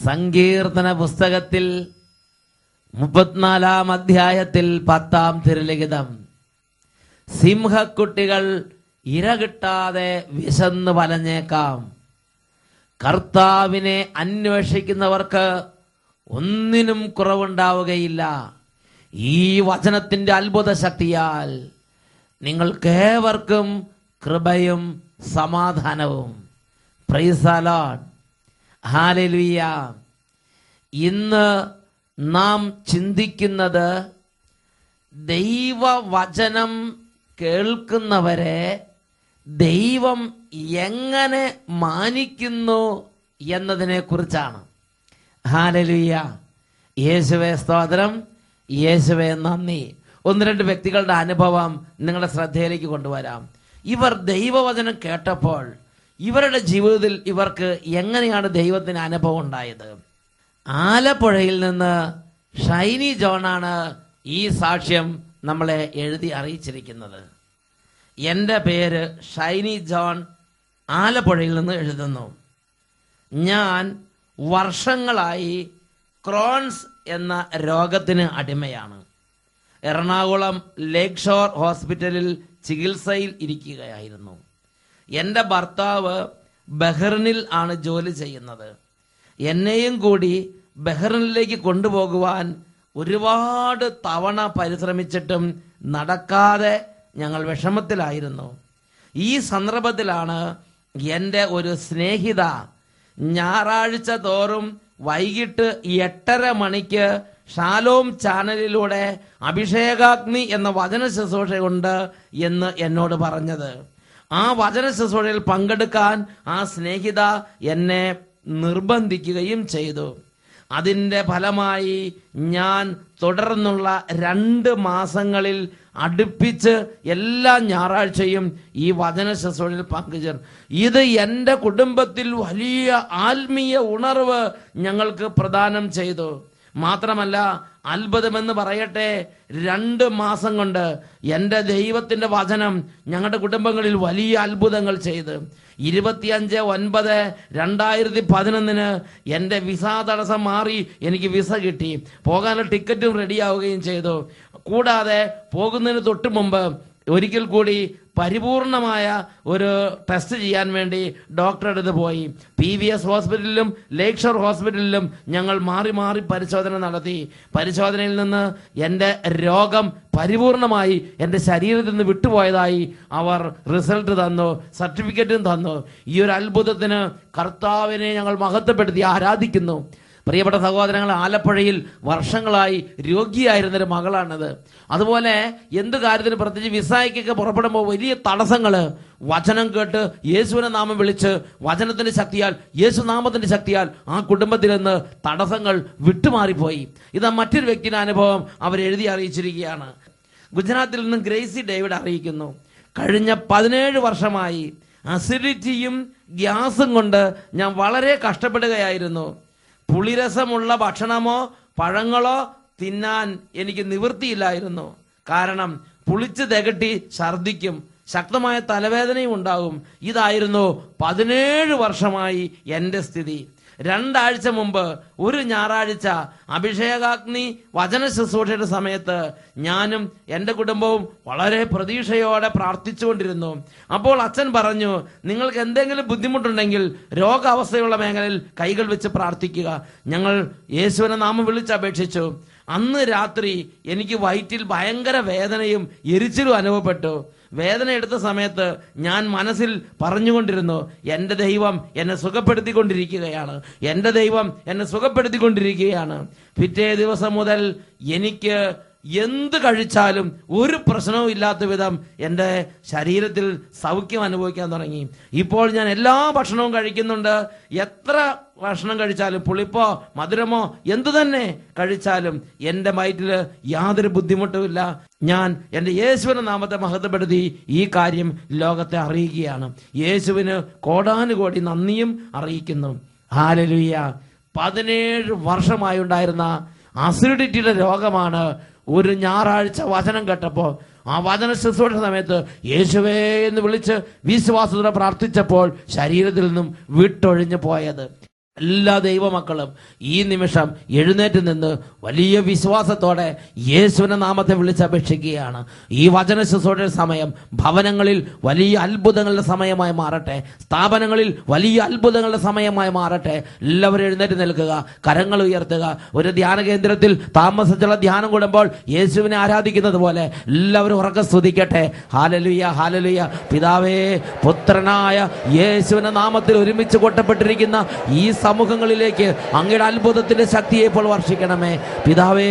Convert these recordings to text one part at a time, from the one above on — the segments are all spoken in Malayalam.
സങ്കീർത്തന പുസ്തകത്തിൽ 34-ാം അധ്യായത്തിൽ 10-ാം തിരുലിഖിതം, സിംഹക്കുട്ടികൾ ഇര കിട്ടാതെ വിശന്ന് വലഞ്ഞേക്കാം, കർത്താവിനെ അന്വേഷിക്കുന്നവർക്ക് ഒന്നിനും കുറവുണ്ടാവുകയില്ല. ഈ വചനത്തിന്റെ അത്ഭുത ശക്തിയാൽ നിങ്ങൾക്കേവർക്കും കൃപയും സമാധാനവും. Price the lord. ഹല്ലേലൂയ. ഇന്ന് നാം ചിന്തിക്കുന്നത് ദൈവവചനം കേൾക്കുന്നവരെ ദൈവം എങ്ങനെ മാനിക്കുന്നു എന്നതിനെ കുറിച്ചാണ്. ഹല്ലേലൂയ. യേശുവേ സ്തോത്രം, യേശുവേ നന്ദി. 1-2 വ്യക്തികളുടെ അനുഭവം നിങ്ങളുടെ ശ്രദ്ധയിലേക്ക് കൊണ്ടുവരാം. ഇവർ ദൈവവചനം കേട്ടപ്പോൾ ഇവരുടെ ജീവിതത്തിൽ ഇവർക്ക് എങ്ങനെയാണ് ദൈവത്തിന് അനുഭവം ഉണ്ടായത്? ആലപ്പുഴയിൽ നിന്ന് ഷൈനി ജോണാണ് ഈ സാക്ഷ്യം നമ്മളെ എഴുതി അറിയിച്ചിരിക്കുന്നത്. എൻ്റെ പേര് ഷൈനി ജോൺ, ആലപ്പുഴയിൽ നിന്ന് എഴുതുന്നു. ഞാൻ വർഷങ്ങളായി ക്രോൺസ് എന്ന രോഗത്തിന് അടിമയാണ്. എറണാകുളം ലേക്ക് ഷോർ ഹോസ്പിറ്റലിൽ ചികിത്സയിൽ ഇരിക്കുകയായിരുന്നു. എൻ്റെ ഭർത്താവ് ബഹ്റിനിൽ ആണ് ജോലി ചെയ്യുന്നത്. എന്നെയും കൂടി ബഹ്റിനിലേക്ക് കൊണ്ടുപോകുവാൻ ഒരുപാട് തവണ പരിശ്രമിച്ചിട്ടും നടക്കാതെ ഞങ്ങൾ വിഷമത്തിലായിരുന്നു. ഈ സന്ദർഭത്തിലാണ് എൻ്റെ ഒരു സ്നേഹിത ഞായറാഴ്ച തോറും വൈകിട്ട് 8:30 മണിക്ക് ഷാലോം ചാനലിലൂടെ അഭിഷേകാഗ്നി എന്ന വചന ശുശ്രൂഷയുണ്ട് എന്ന് എന്നോട് പറഞ്ഞത്. ആ വചന ശുശ്രൂഷയിൽ പങ്കെടുക്കാൻ ആ സ്നേഹിത എന്നെ നിർബന്ധിക്കുകയും ചെയ്തു. അതിൻ്റെ ഫലമായി ഞാൻ തുടർന്നുള്ള 2 മാസങ്ങളിൽ അടുപ്പിച്ച് എല്ലാ ഞായറാഴ്ചയും ഈ വചന ശുശ്രൂഷയിൽ പങ്കുചേർന്നു. ഇത് എൻ്റെ കുടുംബത്തിൽ വലിയ ആത്മീയ ഉണർവ് ഞങ്ങൾക്ക് പ്രദാനം ചെയ്തു. മാത്രമല്ല, അത്ഭുതമെന്ന് പറയട്ടെ, 2 മാസം കൊണ്ട് എൻ്റെ ദൈവത്തിൻ്റെ വചനം ഞങ്ങളുടെ കുടുംബങ്ങളിൽ വലിയ അത്ഭുതങ്ങൾ ചെയ്ത് 25/9/2011 എൻ്റെ വിസ തടസ്സം മാറി. എനിക്ക് വിസ കിട്ടി, പോകാനുള്ള ടിക്കറ്റും റെഡിയാവുകയും ചെയ്തു. കൂടാതെ പോകുന്നതിന് തൊട്ട് മുമ്പ് ഒരിക്കൽ കൂടി പരിപൂർണമായ ഒരു ടെസ്റ്റ് ചെയ്യാൻ വേണ്ടി ഡോക്ടറെ അടുത്ത് പോയി. PVS ഹോസ്പിറ്റലിലും ലേക്ക് ഷോർ ഹോസ്പിറ്റലിലും ഞങ്ങൾ മാറി മാറി പരിശോധന നടത്തി. പരിശോധനയിൽ നിന്ന് എൻ്റെ രോഗം പരിപൂർണമായി എൻ്റെ ശരീരത്തിൽ നിന്ന് വിട്ടുപോയതായി അവർ റിസൾട്ട് തന്നു, സർട്ടിഫിക്കറ്റും തന്നു. ഈ ഒരു അത്ഭുതത്തിന് കർത്താവിനെ ഞങ്ങൾ മഹത്വപ്പെടുത്തി ആരാധിക്കുന്നു. പ്രിയപ്പെട്ട സഹോദരങ്ങൾ, ആലപ്പുഴയിൽ വർഷങ്ങളായി രോഗിയായിരുന്നൊരു മകളാണത്. അതുപോലെ എന്ത് കാര്യത്തിന്, പ്രത്യേകിച്ച് വിസായ്ക്കൊക്കെ പുറപ്പെടുമ്പോൾ വലിയ തടസ്സങ്ങൾ. വചനം കേട്ട് യേശുവിനെ നാമം വിളിച്ച് വചനത്തിന്റെ ശക്തിയാൽ, യേശുനാമത്തിന്റെ ശക്തിയാൽ ആ കുടുംബത്തിൽ നിന്ന് തടസ്സങ്ങൾ വിട്ടുമാറിപ്പോയി. ഇതാ മറ്റൊരു വ്യക്തിയുടെ അനുഭവം അവരെഴുതി അറിയിച്ചിരിക്കുകയാണ്. ഗുജറാത്തിൽ നിന്നും ഗ്രേസി ഡേവിഡ് അറിയിക്കുന്നു, കഴിഞ്ഞ 17 വർഷമായി അസിഡിറ്റിയും ഗ്യാസും കൊണ്ട് ഞാൻ വളരെ കഷ്ടപ്പെടുകയായിരുന്നു. പുളിരസമുള്ള ഭക്ഷണമോ പഴങ്ങളോ തിന്നാൻ എനിക്ക് നിവൃത്തിയില്ലായിരുന്നു. കാരണം പുളിച്ച് തികട്ടി ഛർദിക്കും, ശക്തമായ തലവേദനയും ഉണ്ടാകും. ഇതായിരുന്നു 17 വർഷമായി എൻ്റെ സ്ഥിതി. 2 ആഴ്ച മുമ്പ് ഒരു ഞായറാഴ്ച അഭിഷേകാഗ്നി വചന ശുശ്രൂഷയുടെ സമയത്ത് ഞാനും എൻ്റെ കുടുംബവും വളരെ പ്രതീക്ഷയോടെ പ്രാർത്ഥിച്ചുകൊണ്ടിരുന്നു. അപ്പോൾ അച്ഛൻ പറഞ്ഞു, നിങ്ങൾക്ക് എന്തെങ്കിലും ബുദ്ധിമുട്ടുണ്ടെങ്കിൽ രോഗാവസ്ഥയുള്ള മേഖലയിൽ കൈകൾ വെച്ച് പ്രാർത്ഥിക്കുക. ഞങ്ങൾ യേശുവിനെ നാമം വിളിച്ചപേക്ഷിച്ചു. അന്ന് രാത്രി എനിക്ക് വയറ്റിൽ ഭയങ്കര വേദനയും എരിച്ചിലും അനുഭവപ്പെട്ടു. വേദന എടുത്ത സമയത്ത് ഞാൻ മനസ്സിൽ പറഞ്ഞുകൊണ്ടിരുന്നു, എൻ്റെ ദൈവം എന്നെ സുഖപ്പെടുത്തിക്കൊണ്ടിരിക്കുകയാണ്, എൻ്റെ ദൈവം എന്നെ സുഖപ്പെടുത്തിക്കൊണ്ടിരിക്കുകയാണ്. പിറ്റേ ദിവസം മുതൽ എനിക്ക് എന്ത് കഴിച്ചാലും ഒരു പ്രശ്നവും ഇല്ലാത്ത വിധം എൻ്റെ ശരീരത്തിൽ സൗഖ്യം അനുഭവിക്കാൻ തുടങ്ങി. ഇപ്പോൾ ഞാൻ എല്ലാ ഭക്ഷണവും കഴിക്കുന്നുണ്ട്. എത്ര ഭക്ഷണം കഴിച്ചാലും, പുളിപ്പോ മധുരമോ എന്തു തന്നെ കഴിച്ചാലും എൻ്റെ വയറ്റിൽ യാതൊരു ബുദ്ധിമുട്ടുമില്ല. ഞാൻ എൻ്റെ യേശുവിന്റെ നാമത്തെ മഹത്വപ്പെടുത്തി ഈ കാര്യം ലോകത്തെ അറിയിക്കുകയാണ്. യേശുവിന് കോടാനുകോടി നന്ദിയും അറിയിക്കുന്നു. ഹല്ലേലൂയ. 17 വർഷമായി ഉണ്ടായിരുന്ന അസിഡിറ്റിയുടെ രോഗമാണ് ഒരു ഞായറാഴ്ച വചനം കേട്ടപ്പോൾ, ആ വചന ശുശ്രൂഷ സമയത്ത് യേശുവേ എന്ന് വിളിച്ച് വിശ്വാസത്തോടെ പ്രാർത്ഥിച്ചപ്പോൾ ശരീരത്തിൽ നിന്നും വിട്ടൊഴിഞ്ഞു പോയത്. എല്ലാ ദൈവമക്കളും ഈ നിമിഷം എഴുന്നേറ്റ് നിന്ന് വലിയ വിശ്വാസത്തോടെ യേശുവിന്റെ നാമത്തെ വിളിച്ചപേക്ഷിക്കുകയാണ്. ഈ വചന ശുശ്രൂഷയുടെ സമയം ഭവനങ്ങളിൽ വലിയ അത്ഭുതങ്ങളുടെ സമയമായി മാറട്ടെ. സ്ഥാപനങ്ങളിൽ വലിയ അത്ഭുതങ്ങളുടെ സമയമായി മാറട്ടെ. എല്ലാവരും എഴുന്നേറ്റ് നിൽക്കുക, കരങ്ങൾ ഉയർത്തുക. ഒരു ധ്യാന കേന്ദ്രത്തിൽ താമസിച്ചുള്ള ധ്യാനം കൂടുമ്പോൾ യേശുവിനെ ആരാധിക്കുന്നത് പോലെ എല്ലാവരും ഉറക്കെ സ്തുതിക്കട്ടെ. Hallelujah, hallelujah. പിതാവേ, പുത്രനായ യേശുവിന്റെ നാമത്തിൽ ഒരുമിച്ച് കൊട്ടപ്പെട്ടിരിക്കുന്ന ഈ സമൂഹങ്ങളിലേക്ക് അങ്ങയുടെ അത്ഭുതത്തിന്റെ ശക്തിയെ ഇപ്പോൾ വർഷിക്കണമേ. പിതാവേ,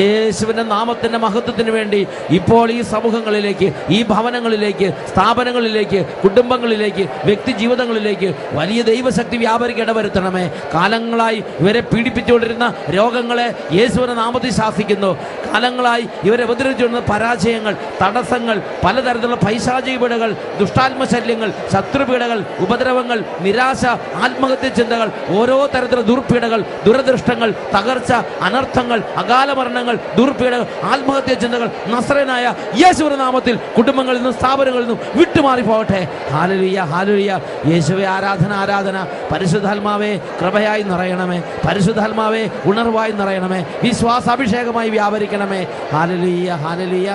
യേശുവിന്റെ നാമത്തിന്റെ മഹത്വത്തിന് വേണ്ടി ഇപ്പോൾ ഈ സമൂഹങ്ങളിലേക്ക്, ഈ ഭവനങ്ങളിലേക്ക്, സ്ഥാപനങ്ങളിലേക്ക്, കുടുംബങ്ങളിലേക്ക്, വ്യക്തി ജീവിതങ്ങളിലേക്ക് വലിയ ദൈവശക്തി വ്യാപരിക്കേണ്ട വരുത്തണമേ. കാലങ്ങളായി ഇവരെ പീഡിപ്പിച്ചുകൊണ്ടിരുന്ന രോഗങ്ങളെ യേശുവിന്റെ നാമത്തിൽ ശാസിക്കുന്നു. കാലങ്ങളായി ഇവരെ ഉപദ്രവിച്ചുകൊണ്ടിരുന്ന പരാജയങ്ങൾ, തടസ്സങ്ങൾ, പലതരത്തിലുള്ള പൈശാചിക പീഡകൾ, ദുഷ്ടാത്മശല്യങ്ങൾ, ശത്രുപീഡകൾ, ഉപദ്രവങ്ങൾ, നിരാശ, ആത്മഹത്യ ചിന്തകൾ, ഓരോ തരത്തിലുള്ള ദുർപീഡകൾ, ദുരദൃഷ്ടങ്ങൾ, തകർച്ച, അനർത്ഥങ്ങൾ, അകാല മരണങ്ങൾ, ദുർപീഡകൾ, ആത്മഹത്യ ചിന്തകൾ നസ്രയനായ യേശുവിന്റെ നാമത്തിൽ കുടുംബങ്ങളിൽ നിന്നും സ്ഥാപനങ്ങളിൽ നിന്നും വിട്ടുമാറി പോകട്ടെ. Hallelujah, hallelujah. യേശുവേ, ആരാധന, ആരാധന. പരിശുദ്ധാത്മാവേ, കൃപയായി നിറയണമേ. പരിശുദ്ധാത്മാവേ, ഉണർവായി നിറയണമേ. വിശ്വാസാഭിഷേകമായി വ്യാപരിക്കണമേ. Hallelujah, hallelujah.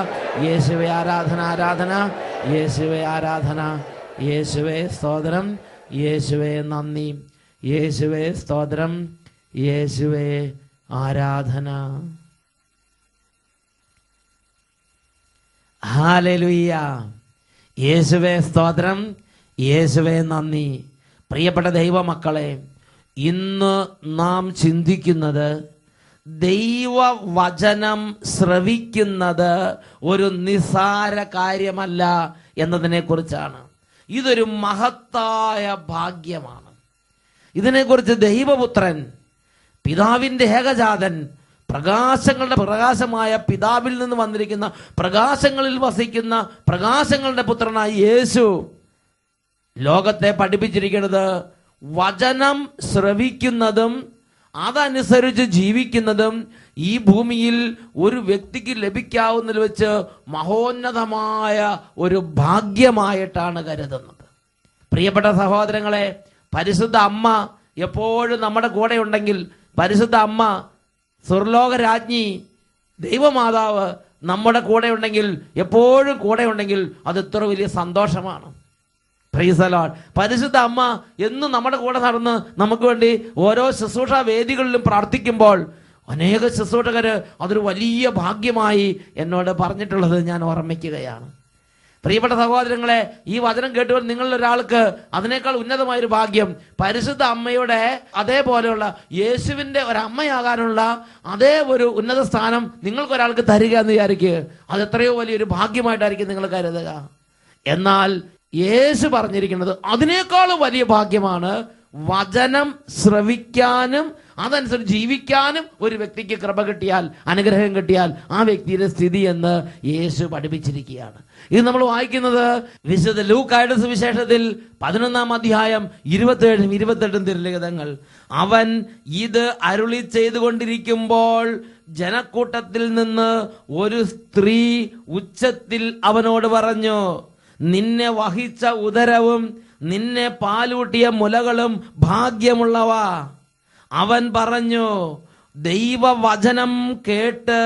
യേശുവേ, ആരാധന, ആരാധന. യേശുവേ, ആരാധന. യേശുവേ, സ്തോത്രം. യേശുവേ, നന്ദി. യേശുവേ, സ്തോത്രം. യേശുവേ, ആരാധന. ഹല്ലേലൂയ. യേശുവേ, സ്തോത്രം. യേശുവേ, നന്ദി. പ്രിയപ്പെട്ട ദൈവമക്കളെ, ഇന്ന് നാം ചിന്തിക്കുന്നത് ദൈവവചനം ശ്രവിക്കുന്നത് ഒരു നിസ്സാര കാര്യമല്ല എന്നതിനെ കുറിച്ചാണ്. ഇതൊരു മഹത്തായ ഭാഗ്യമാണ്. ഇതിനെക്കുറിച്ച് ദൈവപുത്രൻ, പിതാവിൻ്റെ ഏകജാതൻ, പ്രകാശങ്ങളുടെ പ്രകാശമായ പിതാവിൽ നിന്ന് വന്നിരിക്കുന്ന പ്രകാശങ്ങളിൽ വസിക്കുന്ന പ്രകാശങ്ങളുടെ പുത്രനായ യേശു ലോകത്തെ പഠിപ്പിച്ചിരിക്കുന്നത് വചനം ശ്രവിക്കുന്നതും അതനുസരിച്ച് ജീവിക്കുന്നതും ഈ ഭൂമിയിൽ ഒരു വ്യക്തിക്ക് ലഭിക്കാവുന്നതിൽ വെച്ച് മഹോന്നതമായ ഒരു ഭാഗ്യമായിട്ടാണ് കരുതുന്നത്. പ്രിയപ്പെട്ട സഹോദരങ്ങളെ, പരിശുദ്ധ അമ്മ എപ്പോഴും നമ്മുടെ കൂടെ ഉണ്ടെങ്കിൽ, പരിശുദ്ധ അമ്മ, സ്വർലോക രാജ്ഞി, ദൈവമാതാവ് നമ്മുടെ കൂടെ ഉണ്ടെങ്കിൽ, എപ്പോഴും കൂടെ ഉണ്ടെങ്കിൽ അത് എത്ര വലിയ സന്തോഷമാണ്. Price the Lord. പരിശുദ്ധ അമ്മ എന്നും നമ്മുടെ കൂടെ നടന്ന് നമുക്ക് വേണ്ടി ഓരോ ശുശ്രൂഷ വേദികളിലും പ്രാർത്ഥിക്കുമ്പോൾ അനേക ശുശ്രൂഷകര് അതൊരു വലിയ ഭാഗ്യമായി എന്നോട് പറഞ്ഞിട്ടുള്ളത് ഞാൻ ഓർമ്മിക്കുകയാണ്. പ്രിയപ്പെട്ട സഹോദരങ്ങളെ, ഈ വചനം കേട്ടുകൊണ്ട് നിങ്ങളിൽ ഒരാൾക്ക് അതിനേക്കാൾ ഉന്നതമായൊരു ഭാഗ്യം പരിശുദ്ധ അമ്മയുടെ അതേപോലെയുള്ള യേശുവിൻ്റെ ഒരമ്മയാകാനുള്ള അതേ ഒരു ഉന്നത സ്ഥാനം നിങ്ങൾക്കൊരാൾക്ക് തരിക എന്ന് വിചാരിക്കുക. അത് എത്രയോ വലിയൊരു ഭാഗ്യമായിട്ടായിരിക്കും നിങ്ങൾ കരുതുക. എന്നാൽ യേശു പറഞ്ഞിരിക്കുന്നത് അതിനേക്കാളും വലിയ ഭാഗ്യമാണ് വചനം ശ്രവിക്കാനും അതനുസരിച്ച് ജീവിക്കാനും ഒരു വ്യക്തിക്ക് കൃപ കിട്ടിയാൽ, അനുഗ്രഹം കിട്ടിയാൽ ആ വ്യക്തിയുടെ സ്ഥിതി എന്ന് യേശു പഠിപ്പിച്ചിരിക്കുകയാണ്. ഇത് നമ്മൾ വായിക്കുന്നത് വിശുദ്ധ ലൂക്കായുടെ സുവിശേഷത്തിൽ 11-ാം അധ്യായം 27-28 തിരുലിഖിതങ്ങൾ. അവൻ ഇത് അരുളി ചെയ്തുകൊണ്ടിരിക്കുമ്പോൾ ജനക്കൂട്ടത്തിൽ നിന്ന് ഒരു സ്ത്രീ ഉച്ചത്തിൽ അവനോട് പറഞ്ഞു, നിന്നെ വഹിച്ച ഉദരവും നിന്നെ പാലൂട്ടിയ മുലകളും ഭാഗ്യമുള്ളവ. അവൻ പറഞ്ഞു, ദൈവവചനം കേട്ട്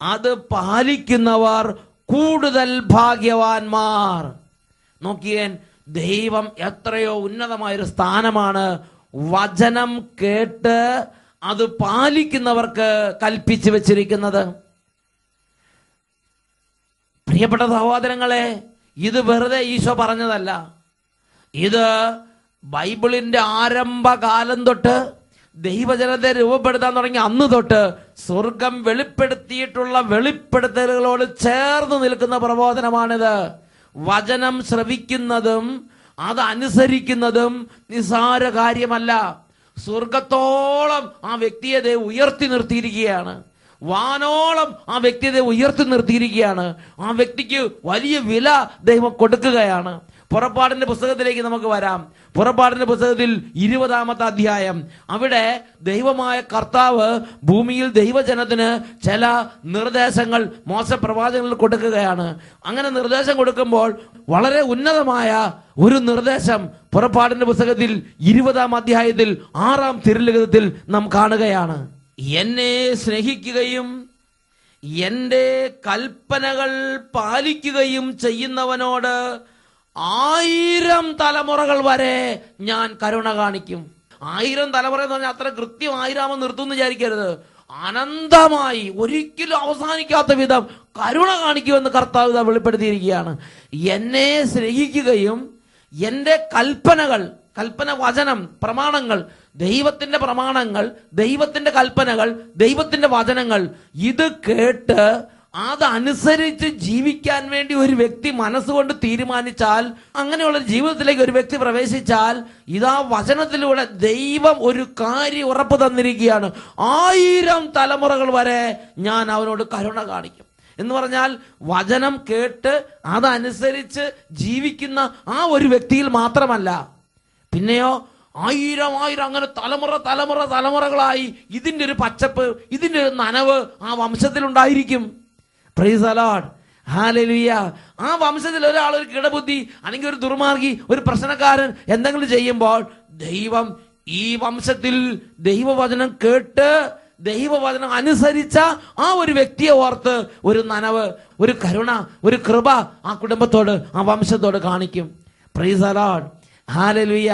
അത് പാലിക്കുന്നവർ കൂടുതൽ ഭാഗ്യവാന്മാർ. നോക്കിയേ, ദൈവം എത്രയോ ഉന്നതമായൊരു സ്ഥാനമാണ് വചനം കേട്ട് അത് പാലിക്കുന്നവർക്ക് കൽപ്പിച്ചു വെച്ചിരിക്കുന്നത്. പ്രിയപ്പെട്ട സഹോദരങ്ങളെ, ഇത് വെറുതെ ഈശോ പറഞ്ഞതല്ല. ഇത് ബൈബിളിന്റെ ആരംഭകാലം തൊട്ട് ദൈവജനത്തെ രൂപപ്പെടുത്താൻ തുടങ്ങി അന്ന് തൊട്ട് സ്വർഗം വെളിപ്പെടുത്തിയിട്ടുള്ള വെളിപ്പെടുത്തലുകളോട് ചേർന്ന് നിൽക്കുന്ന പ്രബോധനമാണിത്. വചനം ശ്രവിക്കുന്നതും അതനുസരിക്കുന്നതും നിസ്സാര കാര്യമല്ല. സ്വർഗത്തോളം ആ വ്യക്തിയെ ദൈവം ഉയർത്തി നിർത്തിയിരിക്കുകയാണ്. വാനോളം ആ വ്യക്തിയെ ഉയർത്തി നിർത്തിയിരിക്കുകയാണ്. ആ വ്യക്തിക്ക് വലിയ വില ദൈവം കൊടുക്കുകയാണ്. പുറപ്പാടിന്റെ പുസ്തകത്തിലേക്ക് നമുക്ക് വരാം. പുറപ്പാടിന്റെ പുസ്തകത്തിൽ 20-ാമത്തെ അധ്യായം. അവിടെ ദൈവമായ കർത്താവ് ഭൂമിയിൽ ദൈവജനത്തിന് ചില നിർദ്ദേശങ്ങൾ മോശ പ്രവാചകനിൽ കൊടുക്കുകയാണ്. അങ്ങനെ നിർദ്ദേശം കൊടുക്കുമ്പോൾ വളരെ ഉന്നതമായ ഒരു നിർദ്ദേശം പുറപ്പാടിന്റെ പുസ്തകത്തിൽ 20-ാം അധ്യായത്തിൽ 6-ാം തിരുലിഖിതത്തിൽ നാം കാണുകയാണ്. എന്നെ സ്നേഹിക്കുകയും എന്റെ കൽപ്പനകൾ പാലിക്കുകയും ചെയ്യുന്നവനോട് 1000 തലമുറകൾ വരെ ഞാൻ കരുണ കാണിക്കും. 1000 തലമുറ എന്ന് പറഞ്ഞാൽ അത്ര കൃത്യം 1000 നിർത്തും എന്ന് വിചാരിക്കരുത്. അനന്തമായി ഒരിക്കലും അവസാനിക്കാത്ത വിധം കരുണ കാണിക്കുമെന്ന് കർത്താവ് വെളിപ്പെടുത്തിയിരിക്കുകയാണ്. എന്നെ സ്നേഹിക്കുകയും എന്റെ കൽപ്പനകൾ, കൽപ്പന വചനം, പ്രമാണങ്ങൾ, ദൈവത്തിന്റെ പ്രമാണങ്ങൾ, ദൈവത്തിന്റെ കൽപ്പനകൾ, ദൈവത്തിന്റെ വചനങ്ങൾ, ഇത് കേട്ട് അതനുസരിച്ച് ജീവിക്കാൻ വേണ്ടി ഒരു വ്യക്തി മനസ്സുകൊണ്ട് തീരുമാനിച്ചാൽ, അങ്ങനെയുള്ള ജീവിതത്തിലേക്ക് ഒരു വ്യക്തി പ്രവേശിച്ചാൽ, ഇതാ വചനത്തിലൂടെ ദൈവം ഒരു കാര്യം ഉറപ്പ് തന്നിരിക്കുകയാണ്: 1000 തലമുറകൾ വരെ ഞാൻ അവനോട് കരുണ കാണിക്കും എന്ന് പറഞ്ഞാൽ വചനം കേട്ട് അതനുസരിച്ച് ജീവിക്കുന്ന ആ ഒരു വ്യക്തിയിൽ മാത്രമല്ല, പിന്നെയോ 1000 അങ്ങനെ തലമുറകളായി ഇതിന്റെ ഒരു പച്ചപ്പ്, ഇതിന്റെ ഒരു നനവ് ആ വംശത്തിലുണ്ടായിരിക്കും. Praise the lord, hallelujah. ആ വംശത്തിൽ ഒരാൾ ഒരു കിടബുദ്ധി അല്ലെങ്കിൽ ഒരു ദുർമാർഗി, ഒരു പ്രശ്നക്കാരൻ എന്തെങ്കിലും ചെയ്യുമ്പോൾ ദൈവം ഈ വംശത്തിൽ ദൈവവചനം കേട്ട് ദൈവവചനം അനുസരിച്ച ആ ഒരു വ്യക്തിയെ ഓർത്ത് ഒരു നനവ്, ഒരു കരുണ, ഒരു കൃപ ആ കുടുംബത്തോട്, ആ വംശത്തോട് കാണിക്കും. Price the lord, hallelujah.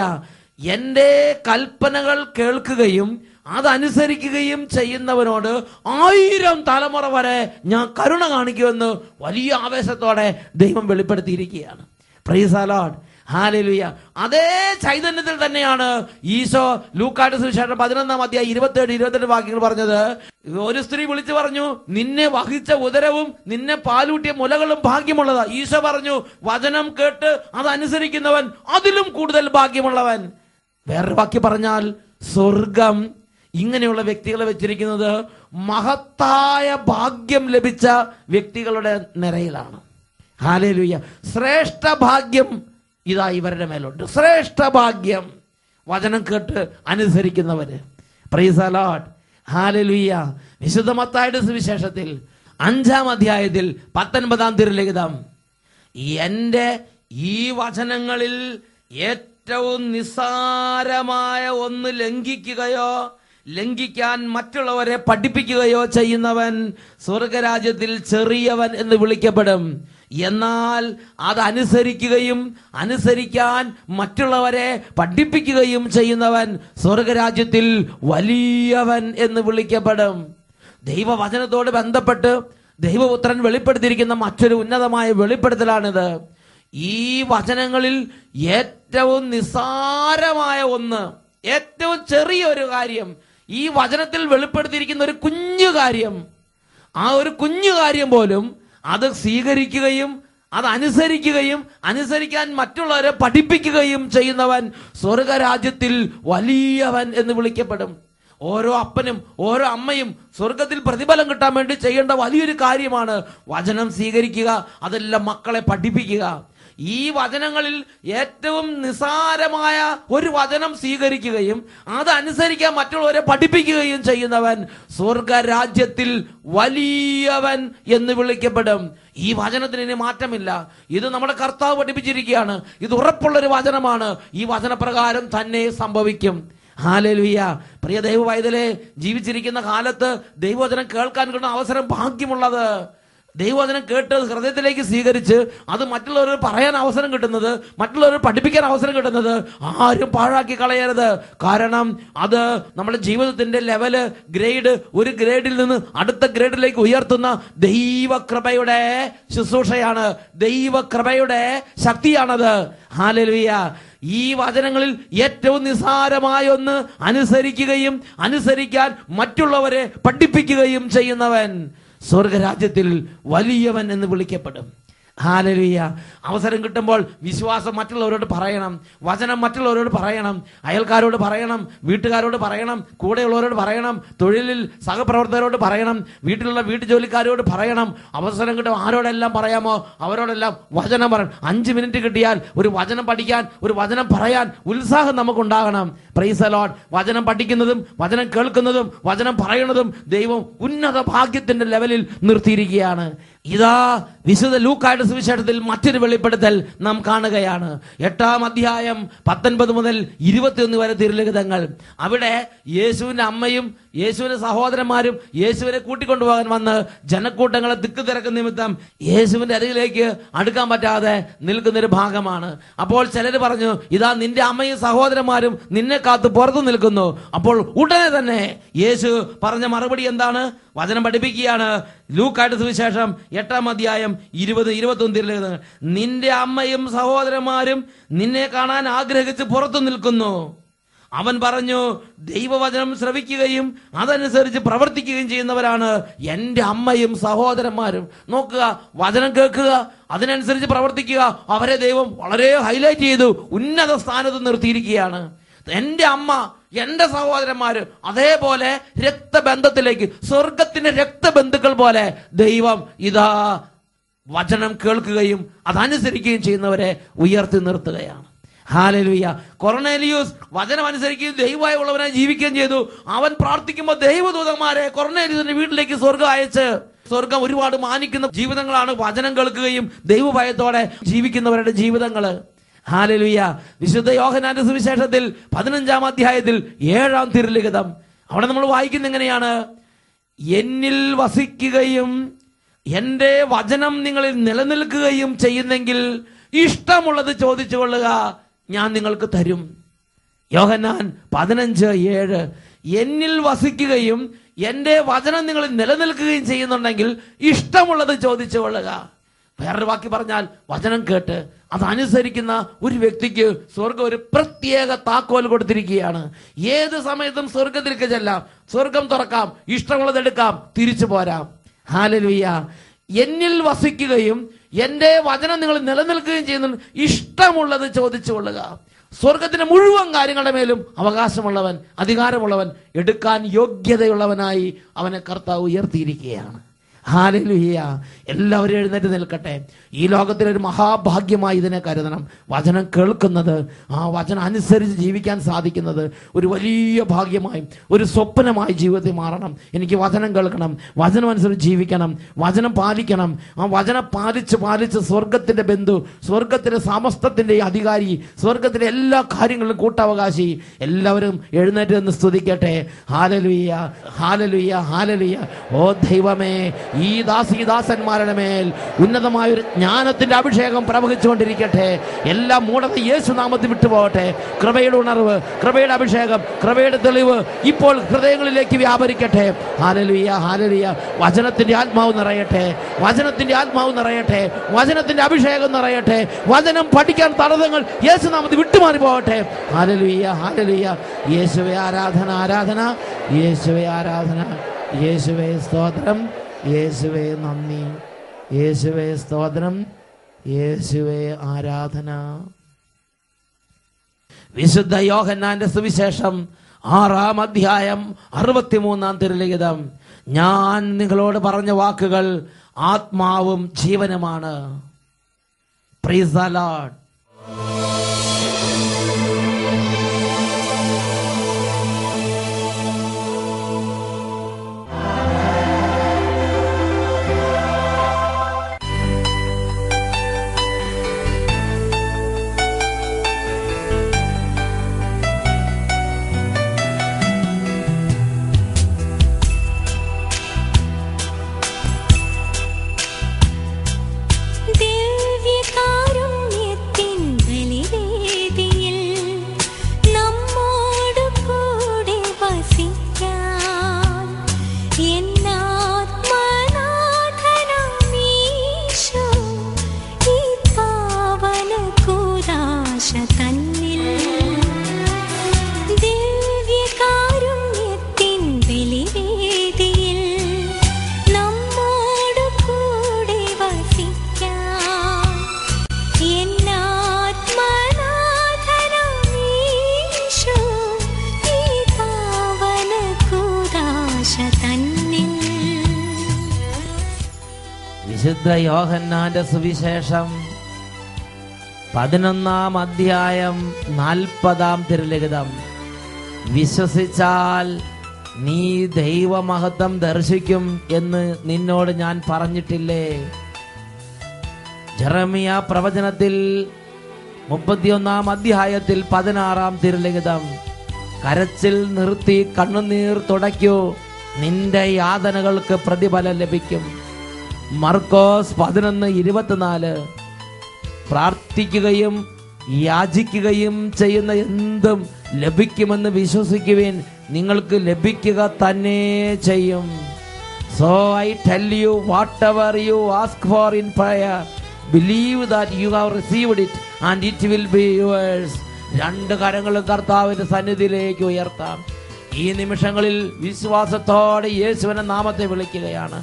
എന്റെ കൽപ്പനകൾ കേൾക്കുകയും അതനുസരിക്കുകയും ചെയ്യുന്നവനോട് 1000 തലമുറ വരെ ഞാൻ കരുണ കാണിക്കുമെന്ന് വലിയ ആവേശത്തോടെ ദൈവം വെളിപ്പെടുത്തിയിരിക്കുകയാണ്. Praise the lord, hallelujah. അതേ ചൈതന്യത്തിൽ തന്നെയാണ് ഈശോ ലൂക്കായുടെ സുവിശേഷം 11-ാം അധ്യായം 27-28 വാക്യങ്ങൾ പറഞ്ഞത്. ഒരു സ്ത്രീ വിളിച്ചു പറഞ്ഞു, നിന്നെ വഹിച്ച ഉദരവും നിന്നെ പാലൂട്ടിയ മുലകളും ഭാഗ്യമുള്ളതാ. ഈശോ പറഞ്ഞു, വചനം കേട്ട് അതനുസരിക്കുന്നവൻ അതിലും കൂടുതൽ ഭാഗ്യമുള്ളവൻ. വേറൊരു വാക്യം പറഞ്ഞാൽ, സ്വർഗം ഇങ്ങനെയുള്ള വ്യക്തികളെ വെച്ചിരിക്കുന്നത് മഹത്തായ ഭാഗ്യം ലഭിച്ച വ്യക്തികളുടെ നിരയിലാണ്. ഹല്ലേലൂയ. ശ്രേഷ്ഠ ഭാഗ്യം ഇതാ ഇവരുടെ മേലുണ്ട്. ശ്രേഷ്ഠ ഭാഗ്യം വചനം കേട്ട് അനുസരിക്കുന്നവര്. Praise the lord, hallelujah. വിശുദ്ധ മത്തായിയുടെ സുവിശേഷത്തിൽ 5-ാം അധ്യായത്തിൽ 19-ാം തിരുലിഖിതം, എന്റെ ഈ വചനങ്ങളിൽ ഏറ്റവും നിസ്സാരമായ ഒന്ന് ലംഘിക്കാൻ മറ്റുള്ളവരെ പഠിപ്പിക്കുകയോ ചെയ്യുന്നവൻ സ്വർഗരാജ്യത്തിൽ ചെറിയവൻ എന്ന് വിളിക്കപ്പെടും. എന്നാൽ അതനുസരിക്കുകയും അനുസരിക്കാൻ മറ്റുള്ളവരെ പഠിപ്പിക്കുകയും ചെയ്യുന്നവൻ സ്വർഗരാജ്യത്തിൽ വലിയവൻ എന്ന് വിളിക്കപ്പെടും. ദൈവവചനത്തോട് ബന്ധപ്പെട്ട് ദൈവപുത്രൻ വെളിപ്പെടുത്തിയിരിക്കുന്ന മറ്റൊരു ഉന്നതമായ വെളിപ്പെടുത്തലാണിത്. ഈ വചനങ്ങളിൽ ഏറ്റവും നിസ്സാരമായ ഒന്ന്, ഏറ്റവും ചെറിയൊരു കാര്യം, ഈ വചനത്തിൽ വെളിപ്പെടുത്തിയിരിക്കുന്ന ഒരു കുഞ്ഞു കാര്യം, ആ ഒരു കുഞ്ഞു കാര്യം പോലും അത് സ്വീകരിക്കുകയും അത് അനുസരിക്കുകയും അനുസരിക്കാൻ മറ്റുള്ളവരെ പഠിപ്പിക്കുകയും ചെയ്യുന്നവൻ സ്വർഗരാജ്യത്തിൽ വലിയവൻ എന്ന് വിളിക്കപ്പെടും. ഓരോ അപ്പനും ഓരോ അമ്മയും സ്വർഗത്തിൽ പ്രതിഫലം കിട്ടാൻ വേണ്ടി ചെയ്യേണ്ട വലിയൊരു കാര്യമാണ് വചനം സ്വീകരിക്കുക, അതെല്ലാം മക്കളെ പഠിപ്പിക്കുക. ഈ വചനങ്ങളിൽ ഏറ്റവും നിസാരമായ ഒരു വചനം സ്വീകരിക്കുകയും അതനുസരിക്കാൻ മറ്റുള്ളവരെ പഠിപ്പിക്കുകയും ചെയ്യുന്നവൻ സ്വർഗരാജ്യത്തിൽ വലിയവൻ എന്ന് വിളിക്കപ്പെടും. ഈ വചനത്തിന് ഇനി മാറ്റമില്ല. ഇത് നമ്മുടെ കർത്താവ് പഠിപ്പിച്ചിരിക്കുകയാണ്. ഇത് ഉറപ്പുള്ളൊരു വചനമാണ്. ഈ വചനപ്രകാരം തന്നെ സംഭവിക്കും. ഹല്ലേലൂയ. പ്രിയ ദൈവ പൈതലേ, ജീവിച്ചിരിക്കുന്ന കാലത്ത് ദൈവവചനം കേൾക്കാൻ കിട്ടുന്ന അവസരം ഭാഗ്യമുള്ളത്. ദൈവവചനം കേട്ട് ഹൃദയത്തിലേക്ക് സ്വീകരിച്ച് അത് മറ്റുള്ളവർ പറയാൻ അവസരം കിട്ടുന്നത്, മറ്റുള്ളവർ പഠിപ്പിക്കാൻ അവസരം കിട്ടുന്നത് ആരും പാഴാക്കി കളയരുത്. കാരണം അത് നമ്മുടെ ജീവിതത്തിന്റെ ലെവല്, ഗ്രേഡ്, ഒരു ഗ്രേഡിൽ നിന്ന് അടുത്ത ഗ്രേഡിലേക്ക് ഉയർത്തുന്ന ദൈവകൃപയുടെ ശുശ്രൂഷയാണ്, ദൈവകൃപയുടെ ശക്തിയാണത്. ഹല്ലേലൂയ. ഈ വചനങ്ങളിൽ ഏറ്റവും നിസ്സാരമായ ഒന്ന് അനുസരിക്കുകയും അനുസരിക്കാൻ മറ്റുള്ളവരെ പഠിപ്പിക്കുകയും ചെയ്യുന്നവൻ സ്വർഗരാജ്യത്തിൽ വലിയവൻ എന്ന് വിളിക്കപ്പെടും. ഹല്ലേലൂയ. അവസരം കിട്ടുമ്പോൾ വിശ്വാസം മറ്റുള്ളവരോട് പറയണം, വചനം മറ്റുള്ളവരോട് പറയണം, അയൽക്കാരോട് പറയണം, വീട്ടുകാരോട് പറയണം, കൂടെയുള്ളവരോട് പറയണം, തൊഴിലിൽ സഹപ്രവർത്തകരോട് പറയണം, വീട്ടിലുള്ള വീട്ടുജോലിക്കാരോട് പറയണം. അവസരം കിട്ടും ആരോടെല്ലാം പറയാമോ അവരോടെല്ലാം വചനം പറയണം. 5 മിനിറ്റ് കിട്ടിയാൽ ഒരു വചനം പഠിക്കാൻ, ഒരു വചനം പറയാൻ ഉത്സാഹം നമുക്കുണ്ടാകണം. Praise the lord. വചനം പഠിക്കുന്നതും വചനം കേൾക്കുന്നതും വചനം പറയുന്നതും ദൈവം ഉന്നത ഭാഗ്യത്തിന്റെ ലെവലിൽ നിർത്തിയിരിക്കുകയാണ്. ഇതാ വിശുദ്ധ ലൂക്കായുടെ സുവിശേഷത്തിൽ മറ്റൊരു വെളിപ്പെടുത്തൽ നാം കാണുകയാണ്. 8-ാം അധ്യായം 19 മുതൽ 21 വരെ തിരുലിഖിതങ്ങൾ. അവിടെ യേശുവിന്റെ അമ്മയും യേശുവിന്റെ സഹോദരന്മാരും യേശുവിനെ കൂട്ടിക്കൊണ്ടുപോകാൻ വന്ന് ജനക്കൂട്ടങ്ങളെ തിക്ക് തിരക്ക് നിമിത്തം യേശുവിന്റെ അരികിലേക്ക് അടുക്കാൻ പറ്റാതെ നിൽക്കുന്നൊരു ഭാഗമാണ്. അപ്പോൾ ചിലർ പറഞ്ഞു, ഇതാ നിന്റെ അമ്മയും സഹോദരന്മാരും നിന്നെ കാത്ത് പുറത്തു നിൽക്കുന്നു. അപ്പോൾ ഉടനെ തന്നെ യേശു പറഞ്ഞ മറുപടി എന്താണ്? വചനം പഠിപ്പിക്കുകയാണ്. ലൂക്കായുടെ സുവിശേഷം 8-ാം അധ്യായം 20-21 തിരുലിഖിതങ്ങൾ. നിന്റെ അമ്മയും സഹോദരന്മാരും നിന്നെ കാണാൻ ആഗ്രഹിച്ച് പുറത്തു നിൽക്കുന്നു. അവൻ പറഞ്ഞു, ദൈവവചനം ശ്രവിക്കുകയും അതനുസരിച്ച് പ്രവർത്തിക്കുകയും ചെയ്യുന്നവരാണ് എൻ്റെ അമ്മയും സഹോദരന്മാരും. നോക്കുക, വചനം കേൾക്കുക, അതിനനുസരിച്ച് പ്രവർത്തിക്കുക. അവരെ ദൈവം വളരെ ഹൈലൈറ്റ് ചെയ്തു, ഉന്നത സ്ഥാനത്ത് നിർത്തിയിരിക്കുകയാണ്. എൻ്റെ അമ്മ, എൻ്റെ സഹോദരന്മാര്, അതേപോലെ രക്തബന്ധത്തിലേക്ക്, സ്വർഗത്തിന്റെ രക്തബന്ധുക്കൾ പോലെ ദൈവം ഇതാ വചനം കേൾക്കുകയും അതനുസരിക്കുകയും ചെയ്യുന്നവരെ ഉയർത്തി നിർത്തുകയാണ്. ഹല്ലേലൂയ. കൊർന്നേലിയൂസ് വചനം അനുസരിക്കുകയും ദൈവമായി ഉള്ളവനായി ജീവിക്കുകയും ചെയ്തു. അവൻ പ്രാർത്ഥിക്കുമ്പോൾ ദൈവദൂതന്മാരെ കൊർന്നേലിയൂസിന്റെ വീട്ടിലേക്ക് സ്വർഗം അയച്ച്, സ്വർഗം ഒരുപാട് മാനിക്കുന്ന ജീവിതങ്ങളാണ് വചനം കേൾക്കുകയും ദൈവഭയത്തോടെ ജീവിക്കുന്നവരുടെ ജീവിതങ്ങള്. ഹല്ലേലൂയ. വിശുദ്ധ യോഹന്നാന്റെ സുവിശേഷത്തിൽ 15-ാം അധ്യായത്തിൽ 7-ാം തിരുലിഖിതം, അവിടെ നമ്മൾ വായിക്കുന്ന എങ്ങനെയാണ്? എന്നിൽ വസിക്കുകയും എന്റെ വചനം നിങ്ങളിൽ നിലനിൽക്കുകയും ചെയ്യുന്നെങ്കിൽ ഇഷ്ടമുള്ളത് ചോദിച്ചു കൊള്ളുക, ഞാൻ നിങ്ങൾക്ക് തരും. യോഹന്നാൻ 15:7. എന്നിൽ വസിക്കുകയും എന്റെ വചനം നിങ്ങളിൽ നിലനിൽക്കുകയും ചെയ്യുന്നുണ്ടെങ്കിൽ ഇഷ്ടമുള്ളത് ചോദിച്ചു കൊള്ളുക. വേറൊരു വാക്കി പറഞ്ഞാൽ, വചനം കേട്ട് അതനുസരിക്കുന്ന ഒരു വ്യക്തിക്ക് സ്വർഗം ഒരു പ്രത്യേക താക്കോൽ കൊടുത്തിരിക്കുകയാണ്. ഏത് സമയത്തും സ്വർഗത്തിലേക്ക് ചെല്ലാം, സ്വർഗം തുറക്കാം, ഇഷ്ടമുള്ളത് എടുക്കാം, തിരിച്ചു പോരാം. ഹല്ലേലൂയ. എന്നിൽ വസിക്കുകയും എന്റെ വചനം നിങ്ങൾ നിലനിൽക്കുകയും ചെയ്യുന്നു, ഇഷ്ടമുള്ളത് ചോദിച്ചു കൊള്ളുക. സ്വർഗത്തിന്റെ മുഴുവൻ കാര്യങ്ങളുടെ മേലും അവകാശമുള്ളവൻ, അധികാരമുള്ളവൻ, എടുക്കാൻ യോഗ്യതയുള്ളവനായി അവനെ കർത്താവ് ഉയർത്തിയിരിക്കുകയാണ്. ഹല്ലേലൂയ. എല്ലാവരും എഴുന്നേറ്റ് നിൽക്കട്ടെ. ഈ ലോകത്തിലൊരു മഹാഭാഗ്യമായി ഇതിനെ കരുതണം. വചനം കേൾക്കുന്നത്, ആ വചനം അനുസരിച്ച് ജീവിക്കാൻ സാധിക്കുന്നത് ഒരു വലിയ ഭാഗ്യമായി, ഒരു സ്വപ്നമായി ജീവിതത്തിൽ മാറണം. എനിക്ക് വചനം കേൾക്കണം, വചനം അനുസരിച്ച് ജീവിക്കണം, വചനം പാലിക്കണം. ആ വചനം പാലിച്ച് സ്വർഗത്തിന്റെ ബന്ധു, സ്വർഗത്തിന്റെ സമസ്തത്തിന്റെ അധികാരി, സ്വർഗത്തിലെ എല്ലാ കാര്യങ്ങളിലും കൂട്ടവകാശി. എല്ലാവരും എഴുന്നേറ്റ് നിന്ന് സ്തുതിക്കട്ടെ. Hallelujah, hallelujah, hallelujah. ഓ ദൈവമേ, ഈ ദാസന്മാരുടെ മേൽ ഉന്നതമായൊരു ജ്ഞാനത്തിന്റെ അഭിഷേകം പ്രവഹിച്ചുകൊണ്ടിരിക്കട്ടെ. എല്ലാ മൂഢത യേശുനാമത്തിൽ വിട്ടുപോകട്ടെ. കൃപയുടെ ഉണർവ്, കൃപയുടെ അഭിഷേകം, കൃപയുടെ തെളിവ് ഇപ്പോൾ ഹൃദയങ്ങളിലേക്ക് വ്യാപരിക്കട്ടെ. Hallelujah, hallelujah. വചനത്തിന്റെ ആത്മാവ് നിറയട്ടെ, വചനത്തിന്റെ ആത്മാവ് നിറയട്ടെ, വചനത്തിന്റെ അഭിഷേകം നിറയട്ടെ. വചനം പഠിക്കാൻ തടസ്സങ്ങൾ യേശുനാമത്തിൽ വിട്ടുമാറി പോകട്ടെ. Hallelujah, hallelujah. യേശുവേ ആരാധന, ആരാധന. യേശുവേ ആരാധന. യേശുവേ സ്തോത്രം. യേശുവേ നന്ദി. യേശുവേ സ്തോത്രം. യേശുവേ ആരാധന. വിശുദ്ധ യോഹന്നാന്റെ സുവിശേഷം 6-ാം അധ്യായം 63-ാം തിരുലിഖിതം. ഞാൻ നിങ്ങളോട് പറഞ്ഞ വാക്കുകൾ ആത്മാവും ജീവനുമാണ്. Praise the lord. ദിവ്യകാരുണ്യത്തിൻ ബലിവേ വിശുദ്ധ യോഹന്നാന്റെ സുവിശേഷം 11-ാം അധ്യായം 40-ാം തിരുലിഖിതം. വിശ്വസിച്ചാൽ നീ ദൈവമഹത്വം ദർശിക്കും എന്ന് നിന്നോട് ഞാൻ പറഞ്ഞിട്ടില്ലേ? ജെറമിയ പ്രവചനത്തിൽ 31-ാം അധ്യായത്തിൽ 16-ാം തിരുലിഖിതം. കരച്ചിൽ നിർത്തി കണ്ണുനീർ തുടയ്ക്കൂ, നിന്റെ യാതനകൾക്ക് പ്രതിഫലം ലഭിക്കും. മർക്കോസ് 11:24. പ്രാർത്ഥിക്കുകയും യാചിക്കുകയും ചെയ്യുന്ന എന്തും ലഭിക്കുമെന്ന് വിശ്വസിക്കുവിൻ, നിങ്ങൾക്ക് ലഭിക്കുക തന്നെ ചെയ്യും. So I tell you, whatever you ask for in prayer, believe that you have received it and it will be yours. 2 കരങ്ങളും കർത്താവിന്റെ സന്നിധിയിലേക്ക് ഉയർത്താം. ഈ നിമിഷങ്ങളിൽ വിശ്വാസത്തോടെ യേശുവിന്റെ നാമത്തെ വിളിക്കുകയാണ്.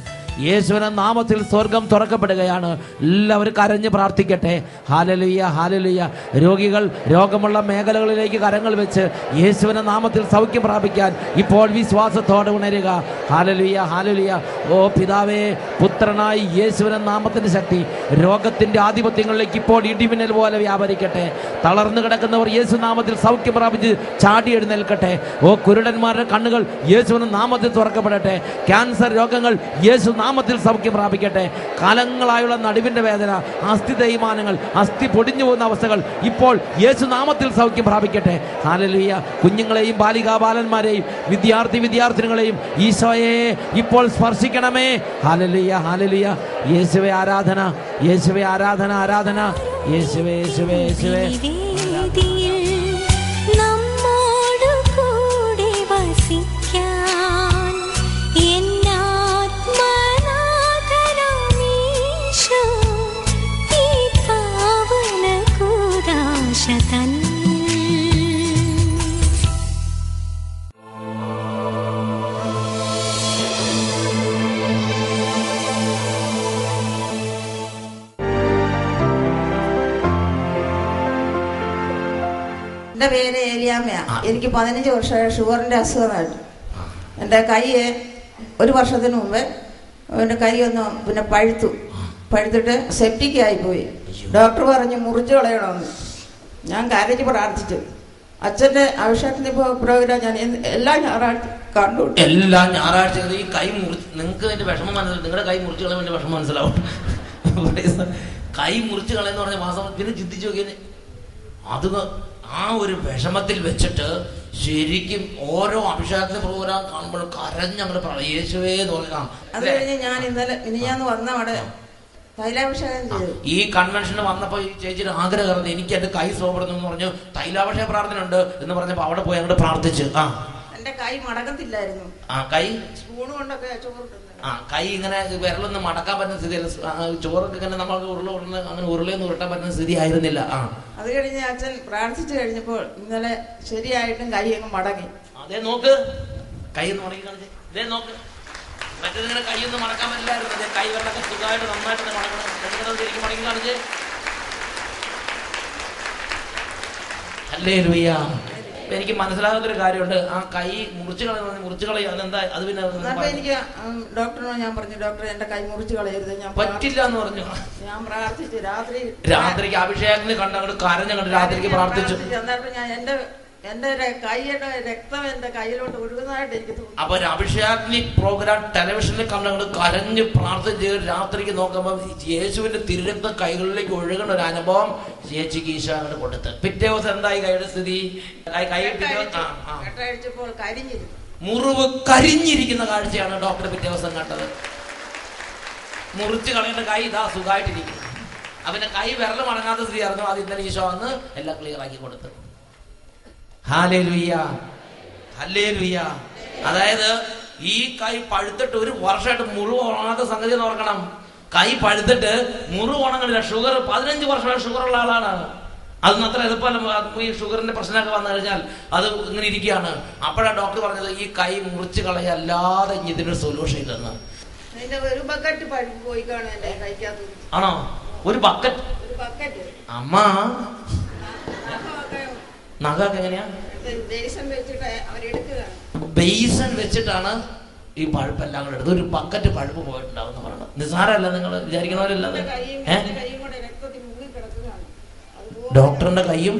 യേശുവിന്റെ നാമത്തിൽ സ്വർഗം തുറക്കപ്പെടുകയാണ്. എല്ലാവരും കരഞ്ഞ് പ്രാർത്ഥിക്കട്ടെ. Hallelujah, hallelujah. രോഗികൾ രോഗമുള്ള മേഖലകളിലേക്ക് കരങ്ങൾ വെച്ച് യേശുവിന്റെ നാമത്തിൽ സൗഖ്യം പ്രാപിക്കാൻ ഇപ്പോൾ വിശ്വാസത്തോടെ ഉണരുക. Hallelujah, hallelujah. ഓ പിതാവേ, പുത്രനായി യേശുവിന്റെ നാമത്തിന്റെ ശക്തി രോഗത്തിന്റെ ആധിപത്യങ്ങളിലേക്ക് ഇപ്പോൾ ഇടിമിന്നൽ പോലെ വ്യാപരിക്കട്ടെ. തളർന്നു കിടക്കുന്നവർ യേശു നാമത്തിൽ സൗഖ്യം പ്രാപിച്ച് ചാടി എഴുന്നേൽക്കട്ടെ. ഓ കുരുടന്മാരുടെ കണ്ണുകൾ യേശുവിന്റെ നാമത്തിൽ തുറക്കപ്പെടട്ടെ. ക്യാൻസർ രോഗങ്ങൾ യേശു നാമത്തിൽ സൗഖ്യം പ്രാപിക്കട്ടെ. കാലങ്ങളായുള്ള നടുവിന്റെ വേദന, അസ്ഥി തേയ്മാനങ്ങൾ, അസ്ഥി പൊടിഞ്ഞു പോകുന്ന അവസ്ഥകൾ ഇപ്പോൾ യേശു നാമത്തിൽ സൗഖ്യം പ്രാപിക്കട്ടെ. ഹല്ലേലൂയ. കുഞ്ഞുങ്ങളെയും ബാലികാ ബാലന്മാരെയും വിദ്യാർത്ഥിനികളെയും ഈശോയെ ഇപ്പോൾ സ്പർശിക്കണമേ. Hallelujah, hallelujah. യേശുവേ ആരാധന, യേശുവേ ആരാധന, ആരാധന. യേശുവേ, യേശുവേ, യേശുവേ. എൻ്റെ പേര് ഏലിയാമ്മയാ. എനിക്ക് 15 വർഷമായ ഷുഗറിന്റെ അസുഖമായിട്ട് എൻ്റെ കൈ 1 വർഷത്തിന് മുമ്പ് എൻ്റെ കൈ ഒന്ന് പിന്നെ പഴുത്തിട്ട് സെപ്റ്റിക് ആയിപ്പോയി. ഡോക്ടർ പറഞ്ഞ് മുറിച്ച് കളയണമെന്ന്. ഞാൻ കരഞ്ഞ് പ്രാർത്ഥിച്ചു. അച്ഛൻ്റെ അഭിഷേകത്തിന്റെ പ്രോഗ്രാം ഞാൻ എല്ലാ ഞായറാഴ്ച കണ്ടു. എല്ലാ ഞായറാഴ്ച ഈ കൈ മുറിച്ച് നിങ്ങൾക്ക് അതിന്റെ വിഷമം മനസ്സിലാവും. നിങ്ങളുടെ കൈ മുറിച്ച് കളയാൻ വിഷമം മനസ്സിലാവും. കൈ മുറിച്ച് കളയെന്ന് പറഞ്ഞ മാസം പിന്നെ ചിന്തിച്ചു നോക്കിയാൽ അത് ആ ഒരു വിഷമത്തിൽ വെച്ചിട്ട് ശരിക്കും ഓരോ അഭിഷേകത്തിന്റെ പ്രോഗ്രാം കാണുമ്പോൾ കരഞ്ഞങ്ങോട്ട് പറയും യേശുവേ എന്ന് പറഞ്ഞാൽ. അത് കഴിഞ്ഞ് ഞാൻ ഇന്നലെ വന്ന അവിടെ തൈലാഭിഷേകം ചെയ്തു. ഈ കൺവെൻഷന് വന്നപ്പോ ഈ ചേച്ചിയുടെ ആഗ്രഹം എനിക്ക് എന്റെ കൈ സോപ്പെടുന്നു എന്ന് പറഞ്ഞു. തൈലാഭിഷേക പ്രാർത്ഥന ഉണ്ട് എന്ന് പറഞ്ഞപ്പോ അവിടെ പോയി അങ്ങോട്ട് പ്രാർത്ഥിച്ചു. എന്റെ കൈ മടക്കത്തില്ലായിരുന്നു. കൈ സ്പൂൺ കൊണ്ടൊക്കെ ചോറ് കൈ ഇങ്ങനെ വിരലൊന്നും മടക്കാൻ പറ്റുന്ന സ്ഥിതിയല്ല. ചോറൊക്കെ ഇങ്ങനെ നമ്മൾക്ക് ഉരുള അങ്ങനെ ഉരുളയൊന്നും ഉരുട്ടാൻ പറ്റുന്ന സ്ഥിതി ആയിരുന്നില്ല. അത് കഴിഞ്ഞ് അച്ഛൻ പ്രാർത്ഥിച്ചു കഴിഞ്ഞപ്പോൾ ഇന്നലെ ശരിയായിട്ടും കൈ അങ്ങ് മടങ്ങി. അതേ നോക്ക്, കൈ ഒന്ന് മടങ്ങി കാണിച്ചേ. ഇതേ നോക്ക്, മറ്റേതിങ്ങനെ കൈയൊന്നും മടക്കാൻ പറ്റില്ലായിരുന്നു. അതേ കൈ വെള്ളമൊക്കെ സുഖമായിട്ട് നന്നായിട്ട് മടങ്ങണം. ശരിക്കും മടങ്ങി കാണിച്ചേ. ഹല്ലേലൂയ. എനിക്ക് മനസ്സിലാകുന്നൊരു കാര്യമുണ്ട്. ആ കൈ മുറിച്ച് കളയും. അതെന്താ അത് പിന്നെ എനിക്ക് ഡോക്ടറിനോട് ഞാൻ പറഞ്ഞു, ഡോക്ടർ എന്റെ കൈ മുറിച്ച് കളയരുത്, ഞാൻ പറ്റില്ല എന്ന് പറഞ്ഞു. ഞാൻ പ്രാർത്ഥിച്ചു. രാത്രിക്ക് അഭിഷേകത്തിന് കണ്ടങ്ങോട്ട് കരഞ്ഞങ്ങോട്ട് രാത്രിക്ക് പ്രാർത്ഥിച്ചു. എന്നിട്ട് ഞാൻ എന്റെ കൈയുടെ രക്തം എന്റെ കയ്യിലോട്ട് ഒഴുകുന്നതായിട്ട് എനിക്ക് തോന്നി. അപ്പൊ അഭിഷേകനിക് പ്രോഗ്രാം ടെലിവിഷനിൽ കണ്ടങ്ങോട്ട് കരഞ്ഞ് പ്രാർത്ഥിച്ച് രാത്രിക്ക് നോക്കുമ്പോൾ യേശുവിന്റെ തിരുരക്തം കൈകളിലേക്ക് ഒഴുകുന്ന ഒരു അനുഭവം ചേച്ചിക്ക് ഈശോ അങ്ങോട്ട് കൊടുത്ത്. പിറ്റേ ദിവസം എന്തായി കൈയുടെ സ്ഥിതി? കെട്ടഴിച്ചപ്പോൾ കരിഞ്ഞിരുന്നു. മുറിവ് കരിഞ്ഞിരിക്കുന്ന കാഴ്ചയാണ് ഡോക്ടർ പിറ്റേ ദിവസം കണ്ടത്. മുറിച്ച് കളയേണ്ട കൈ ഇതാ സുഖമായിട്ടിരിക്കുന്നു. അവന്റെ കൈ വിരൽ മടങ്ങാത്ത സ്ഥിതി ആയിരുന്നു. അത് ഇന്നലെ ഈശോ വന്ന് എല്ലാം ക്ലിയർ ആക്കി കൊടുത്തു. Hallelujah, hallelujah. അതായത് ഈ കൈ പഴുത്തിട്ട് 1 വർഷമായിട്ട് മുറിവ് ഉണങ്ങാത്ത സംഗതി ഓർക്കണം. കൈ പഴുത്തിട്ട് മുറിവ് ഉണങ്ങണില്ല. ഷുഗർ 15 വർഷമായിട്ട് ഷുഗറുള്ള ആളാണ്. അതൊന്നും അത്ര എളുപ്പമല്ല. ഈ ഷുഗറിന്റെ പ്രശ്നമൊക്കെ വന്നു കഴിഞ്ഞാൽ അത് ഇങ്ങനെ ഇരിക്കുകയാണ്. അപ്പോഴാണ് ഡോക്ടർ പറഞ്ഞത് ഈ കൈ മുറിച്ച് കളയല്ലാതെ ഇതിനൊരു സൊല്യൂഷൻ ഇല്ലെന്ന്. ഒരു ബക്കറ്റ് പോയി കാണും എന്റെ കൈക്കകത്ത്. ആണോ? ഒരു ബക്കറ്റ്? അമ്മ നഖമൊക്കെ എങ്ങനെയാ? ബേസൻ വെച്ചിട്ടാണ് ഈ പഴുപ്പെല്ലാം കൂടെ എടുത്ത് ഒരു ബക്കറ്റ് പഴുപ്പ് പോയിട്ടുണ്ടാവും എന്ന് പറയണം. നിസ്സാരമല്ല, നിങ്ങൾ വിചാരിക്കണവരല്ല. ഡോക്ടറിന്റെ കൈയും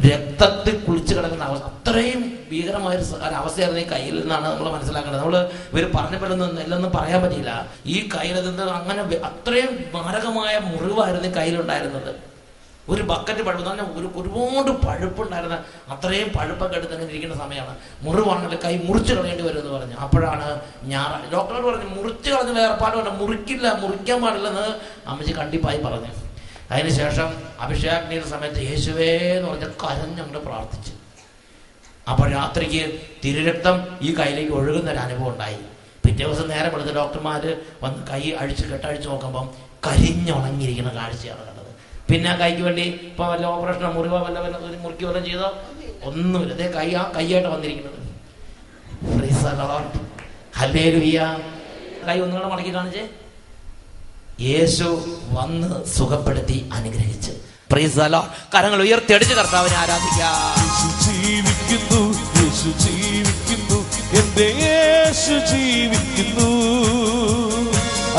രക്തത്തിൽ കുളിച്ച് കിടക്കുന്ന അവസ്ഥ, അത്രയും ഭീകരമായ ഒരവസ്ഥയായിരുന്നു ഈ കയ്യിൽ നിന്നാണ് നമ്മൾ മനസ്സിലാക്കേണ്ടത്. നമ്മൾ ഇവർ പറഞ്ഞപ്പോഴൊന്നും എല്ലൊന്നും പറയാൻ പറ്റിയില്ല. ഈ കയ്യിലെന്ത് അങ്ങനെ അത്രയും മാരകമായ മുറിവായിരുന്നു ഈ കയ്യിലുണ്ടായിരുന്നത്. ഒരു ബക്കറ്റ് പഴുപ്പ് എന്ന് പറഞ്ഞാൽ ഒരുപാട് പഴുപ്പുണ്ടായിരുന്ന, അത്രയും പഴുപ്പൊക്കെ എടുത്ത് അങ്ങനെ ഇരിക്കുന്ന സമയമാണ്. മുറിവാണെങ്കിൽ കൈ മുറിച്ച് കളയേണ്ടി വരും എന്ന് പറഞ്ഞു. അപ്പോഴാണ് ഡോക്ടറോട് പറഞ്ഞു, മുറിച്ച് കളഞ്ഞ ഏർപ്പാടുണ്ട്, മുറിക്കാൻ പാടില്ലെന്ന് അമ്മച്ചി കണ്ടിപ്പായി പറഞ്ഞു. അതിനുശേഷം അഭിഷേകത്തിന്റെ സമയത്ത് യേശുവേ എന്ന് പറഞ്ഞ കരഞ്ഞങ്ങോട്ട് പ്രാർത്ഥിച്ചു. അപ്പോൾ രാത്രിക്ക് തിരുരക്തം ഈ കയ്യിലേക്ക് ഒഴുകുന്ന ഒരു അനുഭവം ഉണ്ടായി. പിറ്റേ ദിവസം നേരം എടുത്ത് ഡോക്ടർമാര് വന്ന് കൈ കെട്ടഴിച്ച് നോക്കുമ്പം കരിഞ്ഞുണങ്ങിയിരിക്കുന്ന കാഴ്ചയാണ് കണ്ടത്. പിന്നെ ആ കൈക്ക് വേണ്ടി ഇപ്പൊ വല്ല ഓപ്പറേഷനോ മുറിവോ വല്ല മുറുക്കി വല്ലതും ചെയ്തോ? ഒന്നുമില്ല. അതേ കൈയായിട്ട് വന്നിരിക്കുന്നത്. ഹല്ലേലൂയ. കൈ ഒന്നുകൂടെ മടക്കി കാണിച്ചേ. യേശു വന്ന് സുഖപ്പെടുത്തി അനുഗ്രഹിച്ച്. Price the Lord. കരങ്ങൾ ഉയർത്തിയടിച്ച് കർത്താവിനെ ആരാധിക്കാം. ജീവിക്കുന്നു, യേശു ജീവിക്കുന്നു, എന്റെ യേശു ജീവിക്കുന്നു.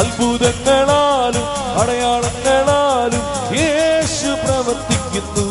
അത്ഭുതങ്ങളാലും അടയാളങ്ങളാലും യേശു പ്രവർത്തിക്കുന്നു.